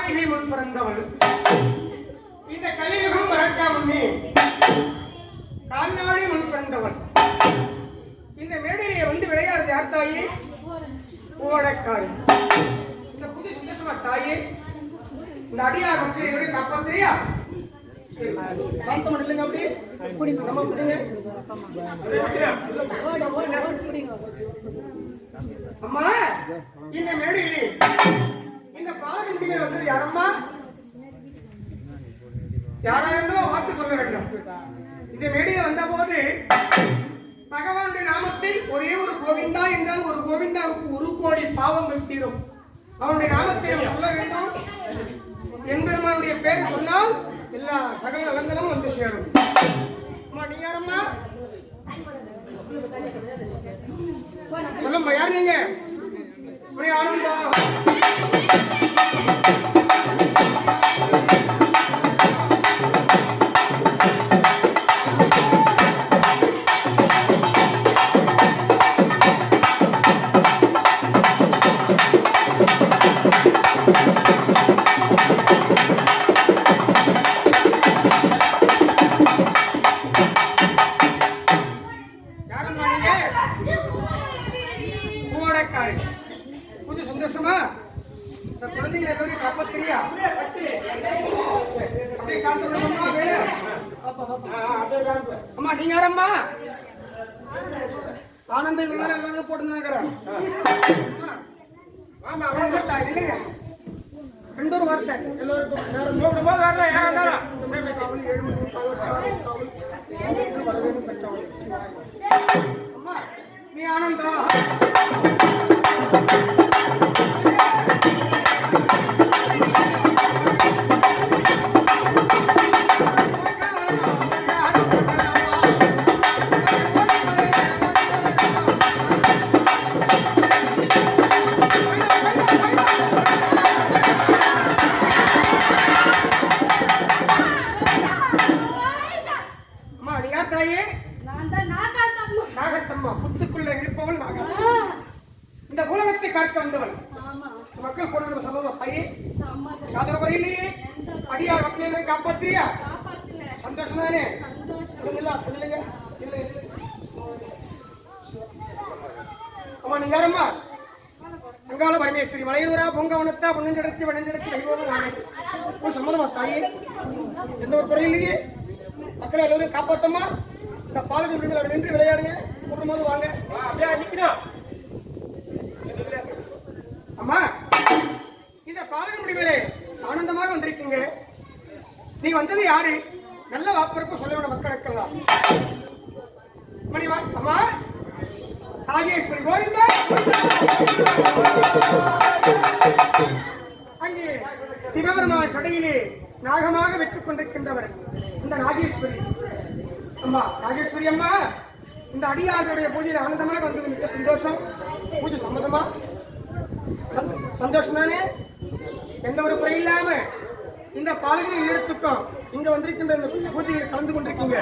காளிகை முன் பிறந்தவள். இந்த கலியுகம் வரக்காமுன்னே கால்நாடி முன் பிறந்தவள். இந்த மேடையிலே வந்து விளையாடுறது யார் தாயே? ஓடக்காரி. இந்த புது சந்தோஷமா தாயே, இந்த அடியார் மக்கள் காப்பாத்துறியா? சாந்தம் இல்லைங்க. அப்படி நம்ம புடிங்க அம்மா. இந்த மேடையிலே இந்த பாலகன் மேல் வந்தது யாரம்மா? யாரா இருந்தாலும் வாக்கு சொல்ல வேண்டும். இந்த மேடையில வந்த போது பகவானுடைய நாமத்தில் ஒரே ஒரு கோவிந்தா என்றால் ஒரு கோவிந்தாவுக்கு 1 கோடி பாவங்கள் தீரும். அவனுடைய நாமத்தை சொல்ல வேண்டும். எம்பெருமானுடைய பேர் சொன்னால் எல்லா சகல நலங்களும் வந்து சேரும். அம்மா நீங்க யாரம்மா? சொல்லும்மா, யார் நீங்க? ஆனந்தா. கொஞ்சம் சந்தோஷமா இந்த குழந்தைங்க எல்லாரும் காப்பாத்துறியா? அப்படியே சாப்பிட்டு வேலை. அம்மா நீங்க யாரம்மா? ஆனந்த எல்லாரும் போட்டுருந்தாங்க. இல்லைங்க, 2 வார்த்தை எல்லோருக்கும் அம்மா நீ ஆனந்தா. நாகத்தம்மா புத்துக்குள்ள இருப்பவள் நாகத்தம்மா. இந்த உலகத்தை காக்க வந்தவள். மக்கள் போடுற சம்பவம் தாயே இல்லையே. அடியார் மக்கள் காப்பாத்திரியா? சந்தோஷம் தானே? சொல்லுங்க. அம்மா நீங்க யாரம்மா? அங்காள பரமேஸ்வரி மலையூரா பொங்கவனத்தா பொன்னஞ்சடைச்சு வனஞ்சடைச்சு வைபவம் நானே. ஒரு சம்மதமா தாயே? எந்த ஒரு குறை இல்லையே. மக்களை எல்லோரும் காப்பாத்தம்மா. இந்த பாலகன் விடுதலை நின்று விளையாடுங்க. கூட்டும்போது வாங்க. அம்மா இந்த பாலகன் முடிவிலே ஆனந்தமாக வந்திருக்கீங்க. நீ வந்தது யாரு? நல்ல வாப்பருக்கும் சொல்ல வேண்டிய மக்களுக்கெல்லாம் மணிவா. அம்மா நாகேஸ்வரி கோவிந்தா. அங்கே சிவபெருமான் சடையிலே நாகமாக வெற்றுக் கொண்டிருக்கின்றவர் இந்த நாகேஸ்வரி அம்மா. நாகேஸ்வரி அம்மா, இந்த அடியார்களுடைய பூஜையில் ஆனந்தமாக வந்தது மிக சந்தோஷம். பூஜை சம்மதமா? சந்தோஷம் தானே? எந்த ஒரு குறை இல்லாம இந்த பாலகனை இல்லத்துக்கும் இங்க வந்திருக்கின்ற இந்த பூஜையில் கலந்து கொண்டிருக்கீங்க.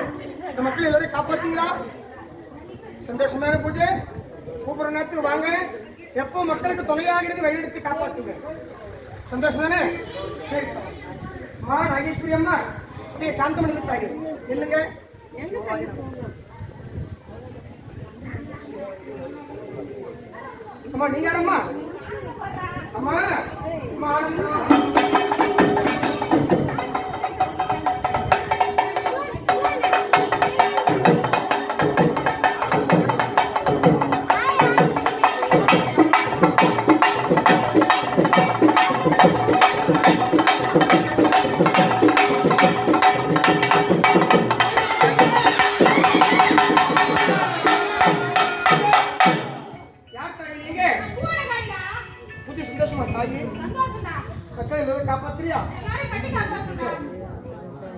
இந்த மக்கள் எல்லாரையும் காப்பாத்தீங்களா? சந்தோஷம் தானே? பூஜை கூப்பிடுற நேரத்துக்கு வாங்க. எப்போ மக்களுக்கு தொலையாகிறது வழியெடுத்து காப்பாத்துங்க. சந்தோஷம் தானே? சரி அம்மா. நாகேஸ்வரி அம்மா அப்படியே சாந்தம் எடுத்துட்டாங்க. இல்லைங்க அம்மா நீங்க யாரம்மா? அம்மா அம்மா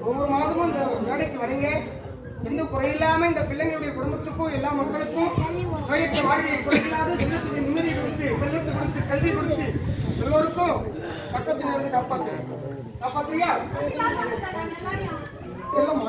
ஒவ்வொரு மாதமும் இந்த வேலைக்கு வரீங்க. எந்த குறையில்லாம இந்த பிள்ளைங்களுடைய குடும்பத்துக்கும் எல்லா மக்களுக்கும் வாழ்க்கையை குறையில்லாத செல்வத்துக்கு நிம்மதி கொடுத்து, செல்வத்தை கொடுத்து, கல்வி கொடுத்து எல்லோருக்கும் பக்கத்துல இருந்து காப்பாத்துறியா? எல்லாம்